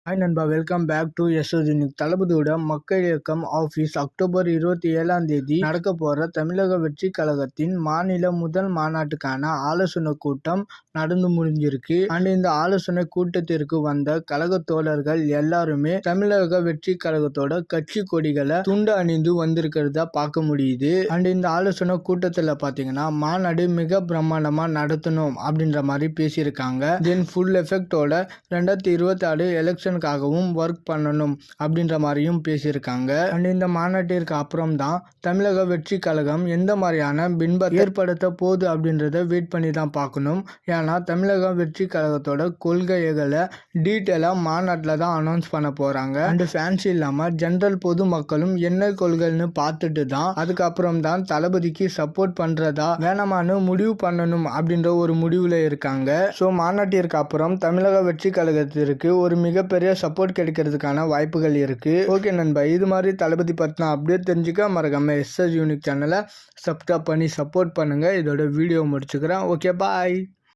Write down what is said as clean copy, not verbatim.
Hi நண்பா, welcome back to S S unique. தளபதியோட மக்கள் இயக்கம் ஆஃபீஸ் அக்டோபர் 27 நடக்க போகிற தமிழக வெற்றி கழகத்தின் மாநில முதல் மாநாட்டுக்கான ஆலோசனை கூட்டம் நடந்து முடிஞ்சிருக்கு. அண்ட் இந்த ஆலோசனை கூட்டத்திற்கு வந்த கழக தோழர்கள் எல்லாருமே தமிழக வெற்றி கழகத்தோட கட்சி கொடிகளை துண்டு அணிந்து வந்திருக்கிறதா பார்க்க முடியுது. அண்ட் இந்த ஆலோசனை கூட்டத்தில் பார்த்தீங்கன்னா மாநாடு மிக பிரம்மாண்டமாக நடத்தணும் அப்படின்ற மாதிரி பேசியிருக்காங்க. தென் ஃபுல் எஃபெக்டோட 2026 எலெக்ஷன் ஒர்க் பண்ணணும் அப்படின்ற மாதிரியும் பேசியிருக்காங்க. அண்ட் இந்த மாநாட்டிற்கு அப்புறம் தான் தமிழக வெற்றி கழகம் எந்த மாதிரியான பின்பத்தை ஏற்படுத்த போகுது அப்படின்றத வெயிட் பண்ணி தான் பார்க்கணும். ஏன்னா தமிழக வெற்றி கழகத்தோட கொள்கைகளை டீட்டெயிலாக மாநாட்டில் தான் அனௌன்ஸ் பண்ண போறாங்க. அண்ட் ஃபேன்ஸ் இல்லாம ஜெனரல் பொது மக்களும் என்ன கொள்கைன்னு பார்த்துட்டு தான் அதுக்கப்புறம் தான் தளபதிக்கு சப்போர்ட் பண்றதா வேணாமான்னு முடிவு பண்ணணும் அப்படின்ற ஒரு முடிவுல இருக்காங்க. ஸோ மாநாட்டிற்கு அப்புறம் தமிழக வெற்றி கழகத்திற்கு ஒரு மிகப்பெரிய சப்போர்ட் கிடைக்கிறதுக்கான வாய்ப்புகள் இருக்கு. ஓகே நண்பா, இது மாதிரி தளபதி பத்தின அப்டேட் தெரிஞ்சுக்க மறக்காம எஸ்எஸ் யூனிக் சேனலை சப்ஸ்கிரைப் பண்ணி சப்போர்ட் பண்ணுங்க. இதோட வீடியோ முடிச்சுக்கிறேன். ஓகே, பாய்.